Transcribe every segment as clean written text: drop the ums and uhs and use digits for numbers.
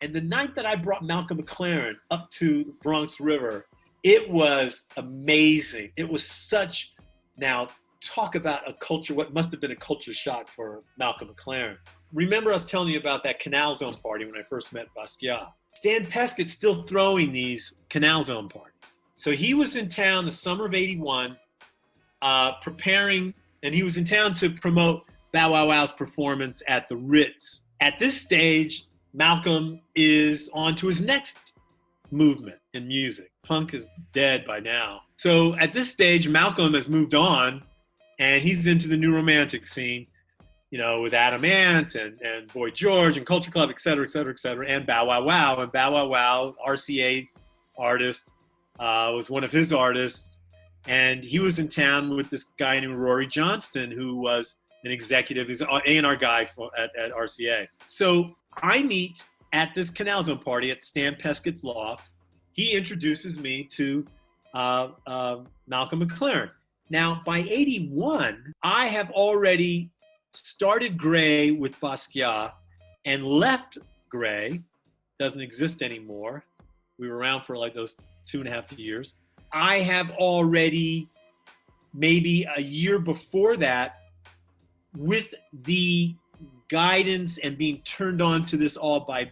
And the night that I brought Malcolm Mclaren up to the Bronx River, it was amazing. It was such, now talk about a culture, what must have been a culture shock for Malcolm Mclaren. Remember I was telling you about that Canal Zone party when I first met Basquiat. Stan Peskett's still throwing these Canal Zone parties. So he was in town the summer of '81, preparing, and he was in town to promote Bow Wow Wow's performance at the Ritz. At this stage, Malcolm is on to his next movement in music. Punk is dead by now. So at this stage, Malcolm has moved on, and he's into the new romantic scene, you know, with Adam Ant and Boy George and Culture Club, et cetera, and Bow Wow Wow. And Bow Wow Wow, RCA artist, was one of his artists. And he was in town with this guy named Rory Johnston, who was an executive, he's an A&R guy at RCA. So I meet at this Canal Zone party at Stan Peskett's loft. He introduces me to Malcolm Mclaren. Now, by '81, I have already started Gray with Basquiat and left Gray. Doesn't exist anymore. We were around for like those 2.5 years. I have already, maybe a year before that, with the guidance and being turned on to this all by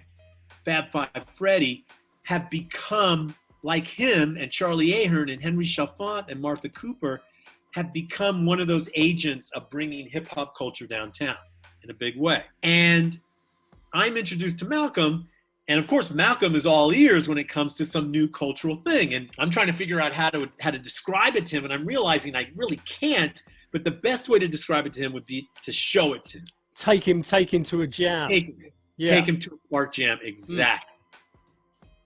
Fab Five Freddy, have become, like him and Charlie Ahern and Henry Chalfant and Martha Cooper, have become one of those agents of bringing hip-hop culture downtown in a big way. And I'm introduced to Malcolm, and of course Malcolm is all ears when it comes to some new cultural thing. And I'm trying to figure out how to describe it to him, and I'm realizing I really can't, but the best way to describe it to him would be to show it to him. Take him to a jam. Take him to a park jam, exactly.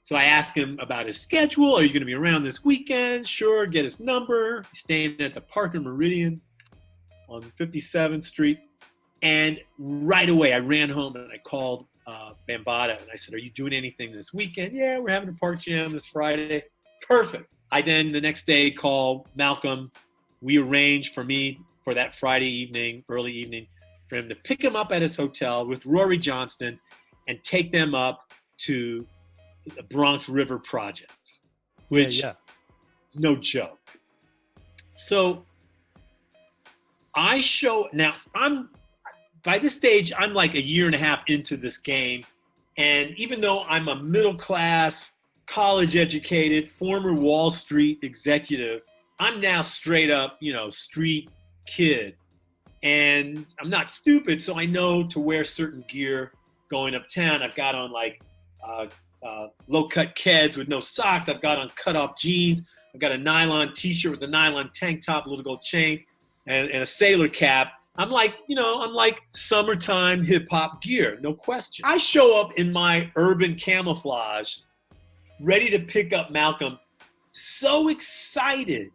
So I asked him about his schedule. Are you going to be around this weekend? Sure, get his number. He's staying at the Parker Meridian on 57th Street. And right away, I ran home and I called Bambaataa. And I said, are you doing anything this weekend? Yeah, we're having a park jam this Friday. Perfect. I then, the next day, called Malcolm. We arranged for me for that Friday evening, early evening, for him to pick him up at his hotel with Rory Johnston and take them up to the Bronx River projects, which is no joke. So by this stage, I'm like a year and a half into this game. And even though I'm a middle class, college educated, former Wall Street executive, I'm now straight up, street kid. And I'm not stupid, so I know to wear certain gear going uptown. I've got on like low-cut Keds with no socks. I've got on cut-off jeans. I've got a nylon T-shirt with a nylon tank top, a little gold chain, and a sailor cap. I'm like summertime hip-hop gear, no question. I show up in my urban camouflage, ready to pick up Malcolm, so excited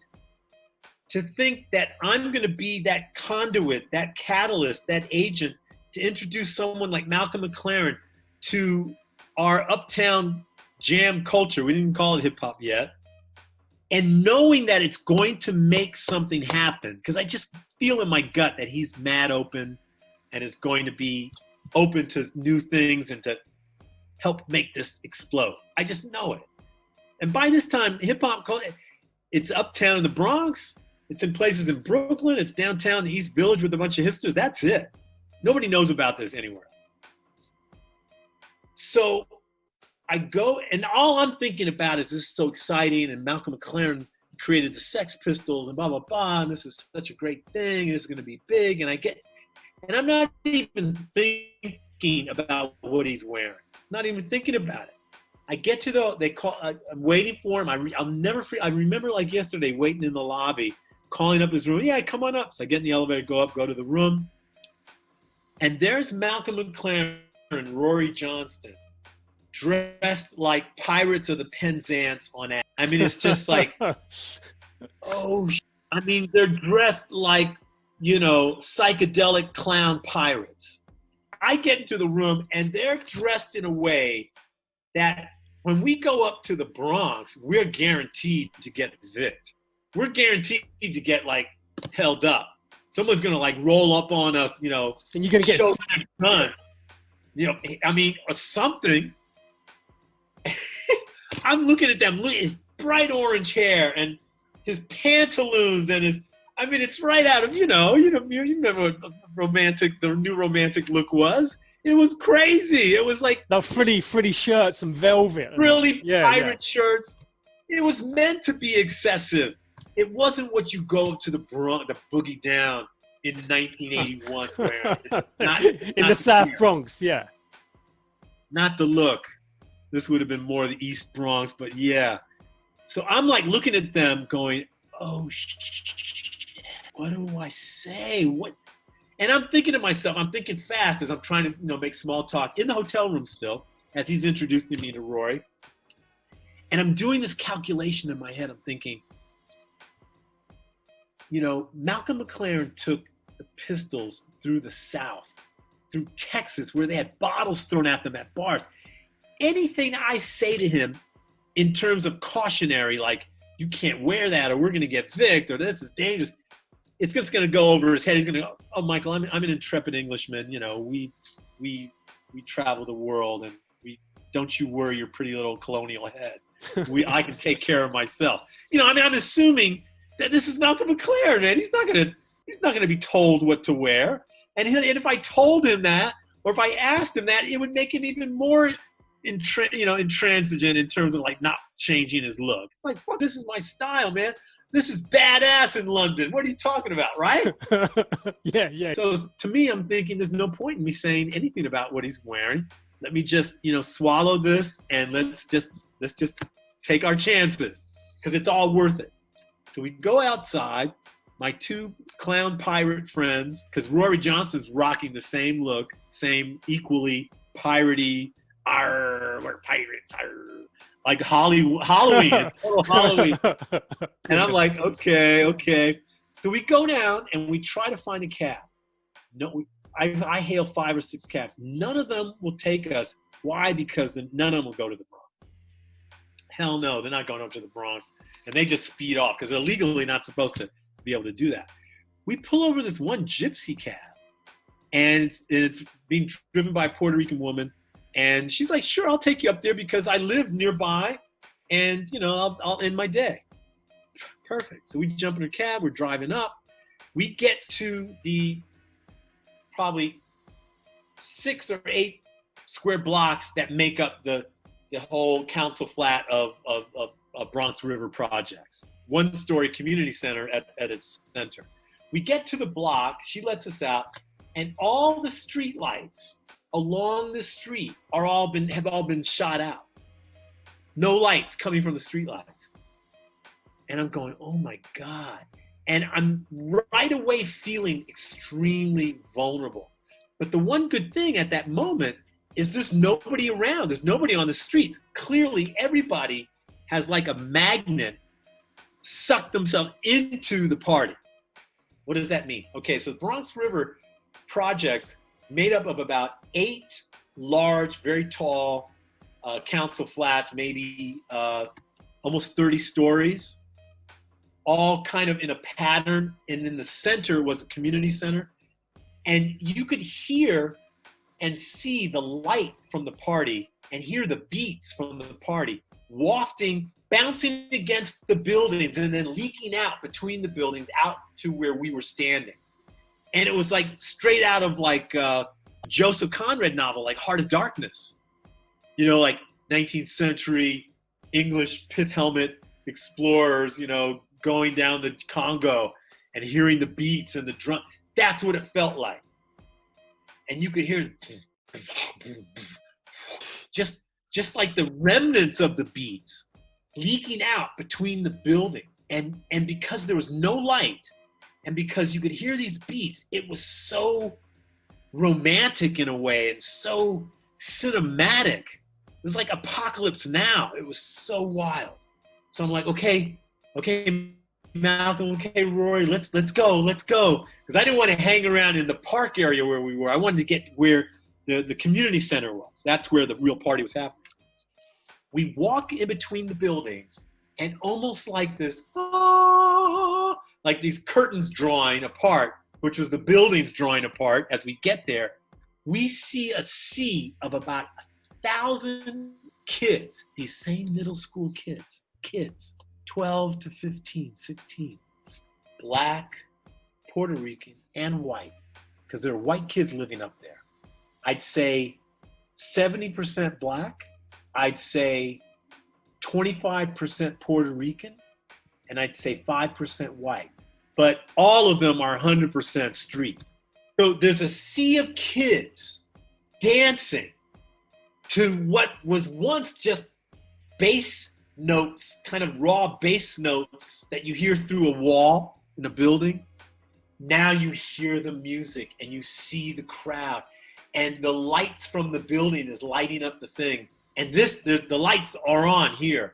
to think that I'm going to be that conduit, that catalyst, that agent to introduce someone like Malcolm Mclaren to our uptown jam culture. We didn't call it hip hop yet. And knowing that it's going to make something happen, because I just feel in my gut that he's mad open and is going to be open to new things and to help make this explode. I just know it. And by this time, hip hop culture, it's uptown in the Bronx. It's in places in Brooklyn. It's downtown, the East Village with a bunch of hipsters. That's it. Nobody knows about this anywhere else. So I go, and all I'm thinking about is this is so exciting, and Malcolm Mclaren created the Sex Pistols and blah, blah, blah, and this is such a great thing, and it's going to be big, and I'm not even thinking about what he's wearing. Not even thinking about it. I get to I'm waiting for him. I'll never forget. I remember like yesterday waiting in the lobby, calling up his room. Yeah, come on up. So I get in the elevator, go to the room. And there's Malcolm Mclaren and Rory Johnston dressed like Pirates of the Penzance on that. I mean, it's just like, they're dressed like, psychedelic clown pirates. I get into the room and they're dressed in a way that when we go up to the Bronx, we're guaranteed to get evicted. We're guaranteed to get like held up. Someone's gonna like roll up on us, and you're gonna get gun, or something. I'm looking at them, look at his bright orange hair and his pantaloons and his, I mean, it's right out of, you remember what the new romantic look was. It was crazy. It was like the frilly shirts and velvet. Really pirate shirts. It was meant to be excessive. It wasn't what you go to the Bronx, the boogie down in 1981 wearing. In the South Bronx, yeah. Not the look. This would have been more the East Bronx, but yeah. So I'm like looking at them going, oh, shit, what do I say? What? And I'm thinking to myself, I'm thinking fast as I'm trying to make small talk in the hotel room still, as he's introducing me to Rory. And I'm doing this calculation in my head. I'm thinking, Malcolm Mclaren took the Pistols through the South, through Texas, where they had bottles thrown at them at bars. Anything I say to him in terms of cautionary, like, you can't wear that or we're going to get vicked or this is dangerous, it's just going to go over his head. He's going to go, oh, Michael, I'm an intrepid Englishman. We travel the world and don't you worry your pretty little colonial head. I can take care of myself. I'm assuming that this is Malcolm Mclaren, man. He's not going to be told what to wear. And if I told him that, or if I asked him that, it would make him even more intransigent in terms of like not changing his look. It's like, fuck, this is my style, man. This is badass in London. What are you talking about, right? Yeah. So to me, I'm thinking there's no point in me saying anything about what he's wearing. Let me just, swallow this and let's just take our chances because it's all worth it. So we go outside. My two clown pirate friends, because Rory Johnston's rocking the same look, same equally piratey, we're pirates, like Halloween, it's total Halloween. And I'm like, okay. So we go down and we try to find a cab. No, I hail 5 or 6 cabs. None of them will take us. Why? Because none of them will go to the Bronx. Hell no, they're not going up to the Bronx. And they just speed off because they're legally not supposed to be able to do that. We pull over this one gypsy cab, and it's being driven by a Puerto Rican woman. And she's like, sure, I'll take you up there because I live nearby and, I'll end my day. Perfect. So we jump in her cab. We're driving up. We get to the probably 6 or 8 square blocks that make up the whole council flat of Bronx River projects. 1-story community center at its center. We get to the block. She lets us out. And all the street lights along the street have all been shot out. No lights coming from the street lights. And I'm going, oh my God. And I'm right away feeling extremely vulnerable. But the one good thing at that moment is there's nobody around. There's nobody on the streets. Clearly everybody has like a magnet sucked themselves into the party. What does that mean? Okay, so Bronx River projects made up of about 8 large, very tall council flats, maybe almost 30 stories, all kind of in a pattern. And in the center was a community center. And you could hear and see the light from the party and hear the beats from the party wafting, bouncing against the buildings and then leaking out between the buildings out to where we were standing. And it was like straight out of like Joseph Conrad novel, like Heart of Darkness. Like 19th century English pith helmet explorers, going down the Congo and hearing the beats and the drum. That's what it felt like. And you could hear just like the remnants of the beats leaking out between the buildings. And because there was no light and because you could hear these beats, it was so romantic in a way and so cinematic. It was like Apocalypse Now. It was so wild. So I'm like, okay, Malcolm, okay, Rory, let's go. Because I didn't want to hang around in the park area where we were. I wanted to get where the community center was. That's where the real party was happening. We walk in between the buildings and almost like this, like these curtains drawing apart, which was the buildings drawing apart as we get there, we see a sea of about 1,000 kids, these same middle school kids, 12 to 15, 16, black, Puerto Rican, and white, because there are white kids living up there. I'd say 70% black, I'd say 25% Puerto Rican, and I'd say 5% white. But all of them are 100% street. So there's a sea of kids dancing to what was once just bass notes, kind of raw bass notes that you hear through a wall in a building. Now you hear the music and you see the crowd, and the lights from the building is lighting up the thing. And the lights are on here,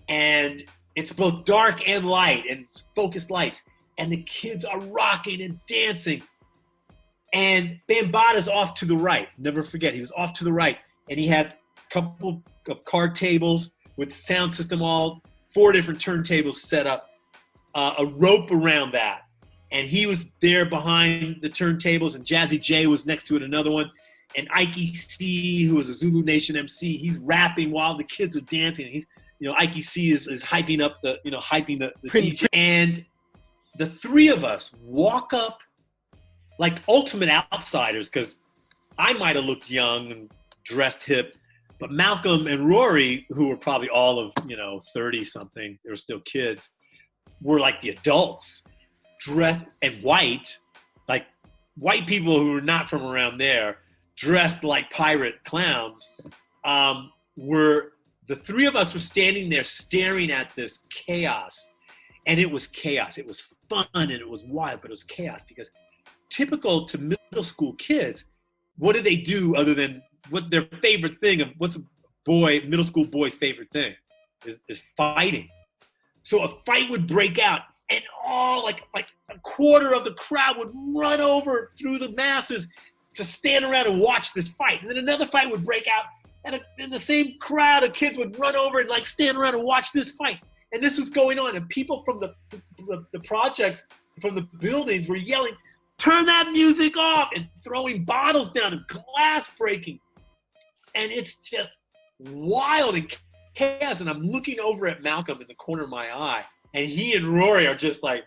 and it's both dark and light, and it's focused lights, and the kids are rocking and dancing. And Bambaataa's off to the right. Never forget, he was off to the right, and he had a couple of card tables with sound system, all 4 different turntables set up, a rope around that. And he was there behind the turntables, and Jazzy J was next to it, another one. And Ike C, who was a Zulu Nation MC, he's rapping while the kids are dancing. He's, Ike C is hyping up the DJ. And the 3 of us walk up like ultimate outsiders, because I might have looked young and dressed hip, but Malcolm and Rory, who were probably all of 30 something, they were still kids, were like the adults, dressed and white, like white people who were not from around there, dressed like pirate clowns. Were the 3 of us were standing there staring at this chaos, and it was chaos. It was fun and it was wild, but it was chaos, because typical to middle school kids, what do they do other than what their favorite thing of what's a middle school boy's favorite thing is fighting. So a fight would break out, and all like a quarter of the crowd would run over through the masses to stand around and watch this fight. And then another fight would break out, and the same crowd of kids would run over and like stand around and watch this fight. And this was going on, and people from the projects, from the buildings, were yelling, "Turn that music off!" and throwing bottles down and glass breaking. And it's just wild and chaos. And I'm looking over at Malcolm in the corner of my eye, and he and Rory are just like,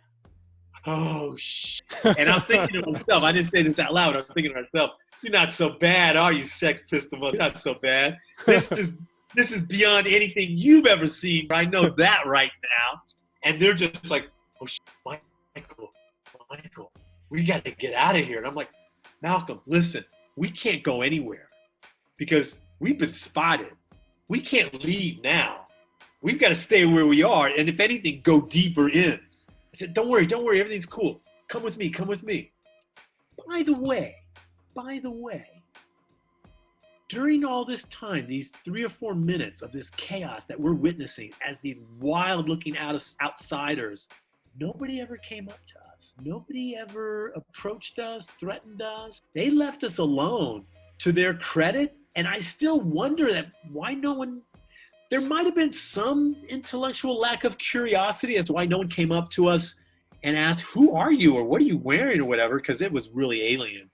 "Oh, shit." And I'm thinking to myself, I didn't say this out loud, I'm thinking to myself, "You're not so bad, are you, Sex Pistol? You're not so bad. This is beyond anything you've ever seen. I know that right now." And they're just like, "Oh, shit, Michael, we got to get out of here." And I'm like, "Malcolm, listen, we can't go anywhere because we've been spotted. We can't leave now. We've got to stay where we are. And if anything, go deeper in." I said, don't worry, everything's cool. Come with me. By the way, during all this time, these 3 or 4 minutes of this chaos that we're witnessing as these wild-looking outsiders, nobody ever came up to us. Nobody ever approached us, threatened us. They left us alone, to their credit. And I still wonder that why no one, there might have been some intellectual lack of curiosity as to why no one came up to us and asked, "Who are you?" or "What are you wearing?" or whatever, because it was really alien.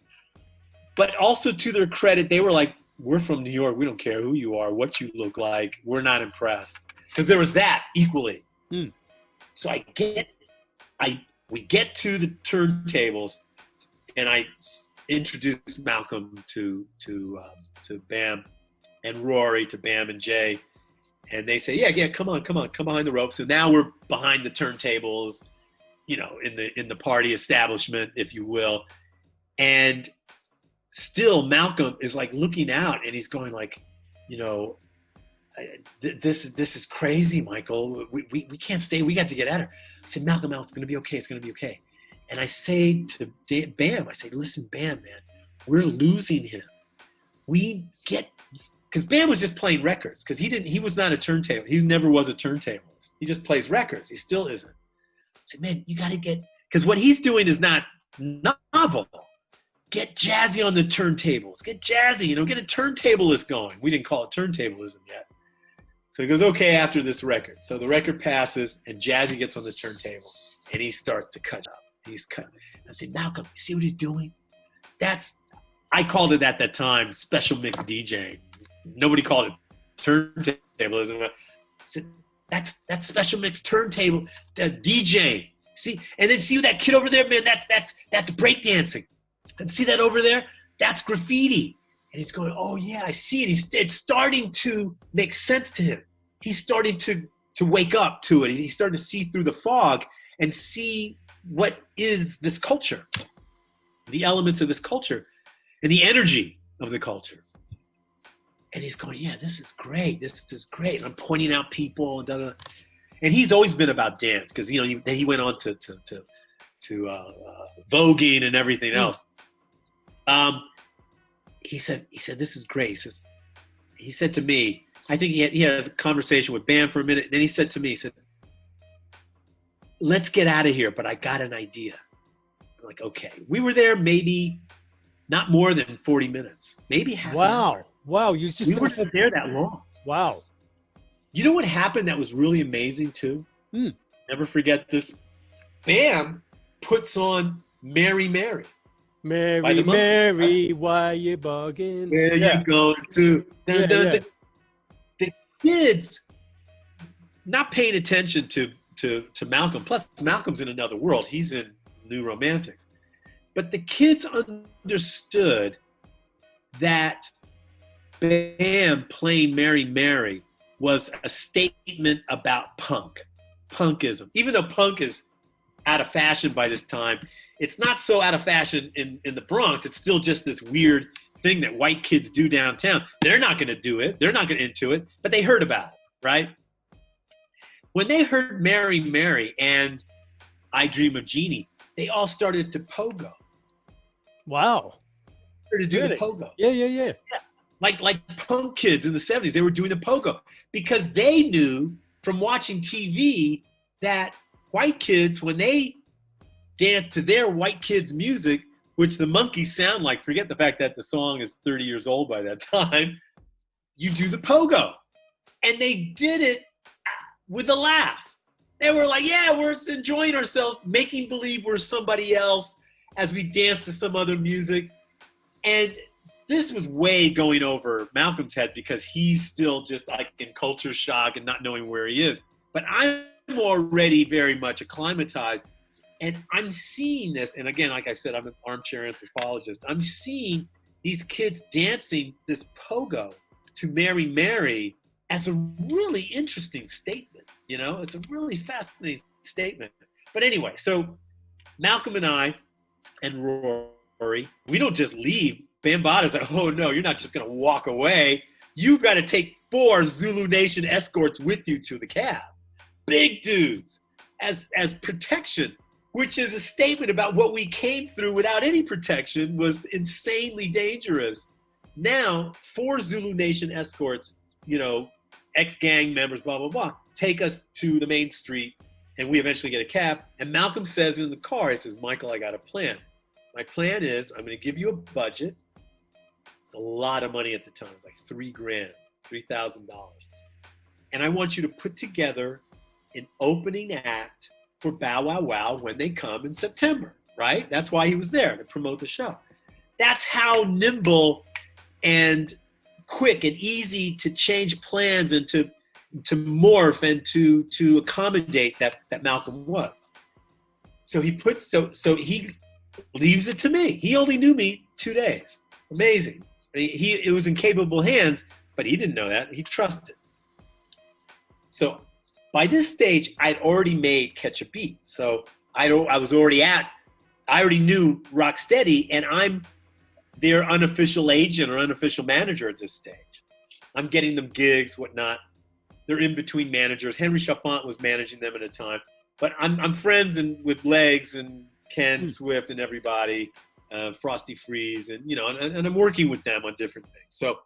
But also to their credit, they were like, "We're from New York. We don't care who you are, what you look like. We're not impressed." Because there was that equally. So we get to the turntables, and I introduce Malcolm to Bam, and Rory to Bam and Jay, and they say, yeah, come behind the ropes. So now we're behind the turntables, in the party establishment, if you will. And still Malcolm is like looking out, and he's going like, this is crazy, Michael. We can't stay. We got to get at her. I said, Malcolm, it's going to be okay. It's going to be okay. And I say to Bam, I say, listen, Bam, man, we're losing him. Because Bam was just playing records, because he was not a turntable. He never was a turntablist. He just plays records. He still isn't. I said, man, you got to because what he's doing is not novel. Get jazzy on the turntables. Get jazzy, get a turntablist going. We didn't call it turntablism yet. So he goes, okay, after this record. So the record passes, and Jazzy gets on the turntable, and he starts to cut up. He's cutting. I said, Malcolm, you see what he's doing? I called it at that time special mix DJing. Nobody called it turntablism. I said, that's special mix turntable, DJ. See, and then see that kid over there, man, that's breakdancing. And see that over there? That's graffiti. And he's going, oh yeah, I see it. It's starting to make sense to him. He's starting to wake up to it. He's starting to see through the fog and see what is this culture, the elements of this culture, and the energy of the culture. And he's going, yeah, this is great. This is great. And I'm pointing out people and da-da. And he's always been about dance because he went on to voguing and everything else. He said, this is great. He said to me, I think he had a conversation with Bam for a minute. Then he said to me, he said, let's get out of here, but I got an idea. I'm like, okay. We were there maybe not more than 40 minutes, maybe half an hour. Wow. You just we weren't there that long. Wow. You know what happened that was really amazing too? Never forget this. Bam puts on Mary Mary. Mary, Mary, why you bugging? Where you going to? Dun, dun, dun. The kids not paying attention to Malcolm. Plus, Malcolm's in another world. He's in New Romantics. But the kids understood that Bam playing Mary Mary was a statement about punkism. Even though punk is out of fashion by this time, it's not so out of fashion in the Bronx. It's still just this weird thing that white kids do downtown. They're not going to do it. They're not going to into it, but they heard about it, right? When they heard Mary Mary and I Dream of Jeannie, they all started to pogo. Wow. Started to do the pogo. Yeah. Like punk kids in the 70s, they were doing the pogo because they knew from watching TV that white kids, when they dance to their white kids' music, which the monkeys sound like, forget the fact that the song is 30 years old by that time, you do the pogo. And they did it with a laugh. They were like, yeah, we're enjoying ourselves, making believe we're somebody else as we dance to some other music. And this was way going over Malcolm's head because he's still just like in culture shock and not knowing where he is. But I'm already very much acclimatized. And I'm seeing this, and again, like I said, I'm an armchair anthropologist. I'm seeing these kids dancing this pogo to Mary Mary as a really interesting statement. You know, it's a really fascinating statement. But anyway, so Malcolm and I and Rory, we don't just leave. Bambaataa's like, oh no, you're not just gonna walk away. You've got to take 4 Zulu Nation escorts with you to the cab. Big dudes as protection, which is a statement about what we came through without any protection was insanely dangerous. Now, 4 Zulu Nation escorts, you know, ex-gang members, blah, blah, blah, take us to the main street, and we eventually get a cab. And Malcolm says in the car, he says, Michael, I got a plan. My plan is I'm going to give you a budget. It's a lot of money at the time. It's like $3,000, $3,000. And I want you to put together an opening act for Bow Wow Wow when they come in September, right? That's why he was there, to promote the show. That's how nimble and quick and easy to change plans and to morph and to accommodate that Malcolm was. So he leaves it to me. He only knew me 2 days. Amazing. It was in capable hands, but he didn't know that. He trusted. So by this stage, I'd already made Catch a Beat. So I already knew Rocksteady, and I'm their unofficial agent or unofficial manager at this stage. I'm getting them gigs, whatnot. They're in between managers. Henry Chalfant was managing them at a time. But I'm friends with Legs and Ken Swift and everybody, Frosty Freeze, and you know, and I'm working with them on different things. So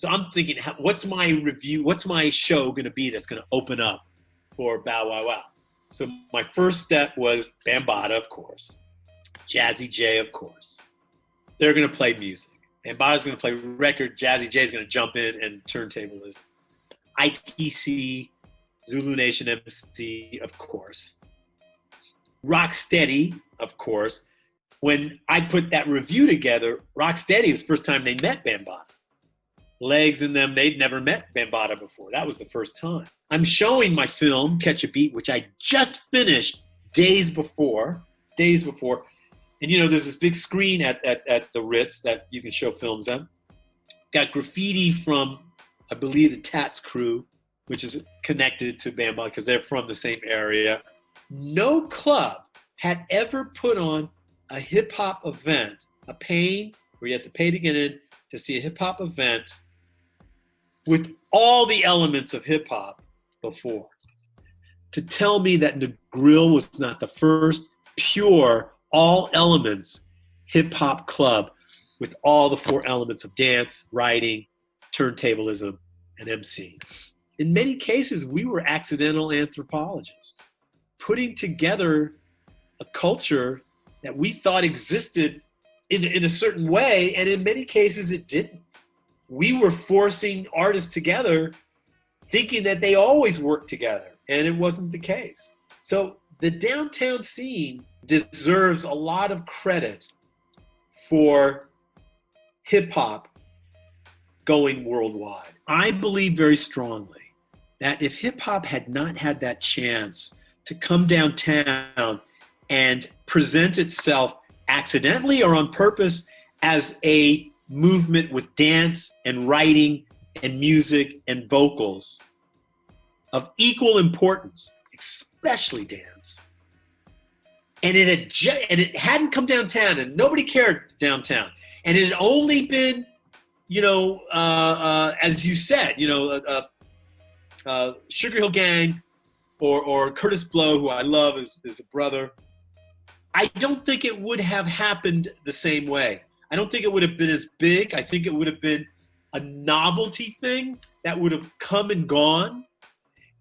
I'm thinking, what's my review? What's my show going to be that's going to open up for Bow Wow Wow? So my first step was Bambaataa, of course, Jazzy J, of course. They're going to play music. Bambaataa's going to play record. Jazzy J is going to jump in and turntable is IPC, Zulu Nation MC, of course. Rocksteady, of course. When I put that review together, Rocksteady was the first time they met Bambaataa. legs in them. They'd never met Bambaataa before. That was the first time. I'm showing my film, Catch a Beat, which I just finished days before. And, you know, there's this big screen at the Ritz that you can show films at. Got graffiti from, I believe, the Tats crew, which is connected to Bambaataa because they're from the same area. No club had ever put on a hip-hop event, a paying, where you have to pay to get in to see a hip-hop event with all the elements of hip-hop before. To tell me that Negril was not the first pure, all elements hip-hop club with all the 4 elements of dance, writing, turntablism, and MC. In many cases, we were accidental anthropologists, putting together a culture that we thought existed in a certain way, and in many cases it didn't. We were forcing artists together, thinking that they always worked together, and it wasn't the case. So the downtown scene deserves a lot of credit for hip-hop going worldwide. I believe very strongly that if hip-hop had not had that chance to come downtown and present itself accidentally or on purpose as a movement with dance and writing and music and vocals of equal importance, especially dance, and it hadn't come downtown and nobody cared downtown, and it had only been, you know, as you said, you know, Sugar Hill Gang or Curtis Blow, who I love is a brother, I don't think it would have happened the same way. I don't think it would have been as big. I think it would have been a novelty thing that would have come and gone.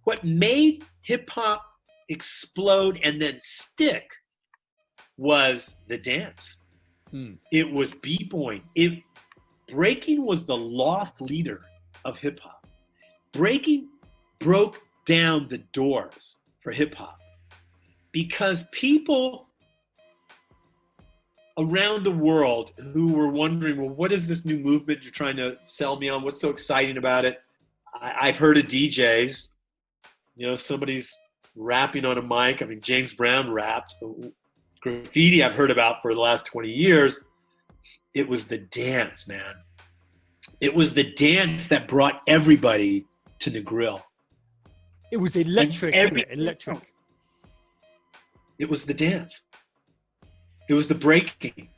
What made hip-hop explode and then stick was the dance. It was b-boying. Breaking was the lost leader of hip-hop. Breaking broke down the doors for hip-hop because people around the world who were wondering, well, what is this new movement you're trying to sell me on? What's so exciting about it? I've heard of DJs. You know, somebody's rapping on a mic. I mean, James Brown rapped. Graffiti I've heard about for the last 20 years. It was the dance, man. It was the dance that brought everybody to Negril. It was electric. Electric. It was the dance. It was the breaking.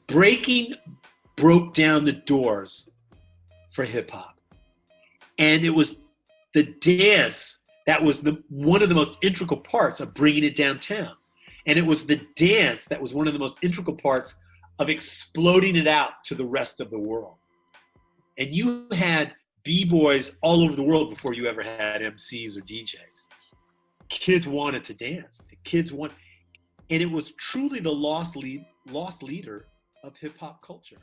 Breaking broke down the doors for hip hop. And it was the dance that was one of the most integral parts of bringing it downtown. And it was the dance that was one of the most integral parts of exploding it out to the rest of the world. And you had B-boys all over the world before you ever had MCs or DJs. Kids wanted to dance. And it was truly the lost leader of hip hop culture.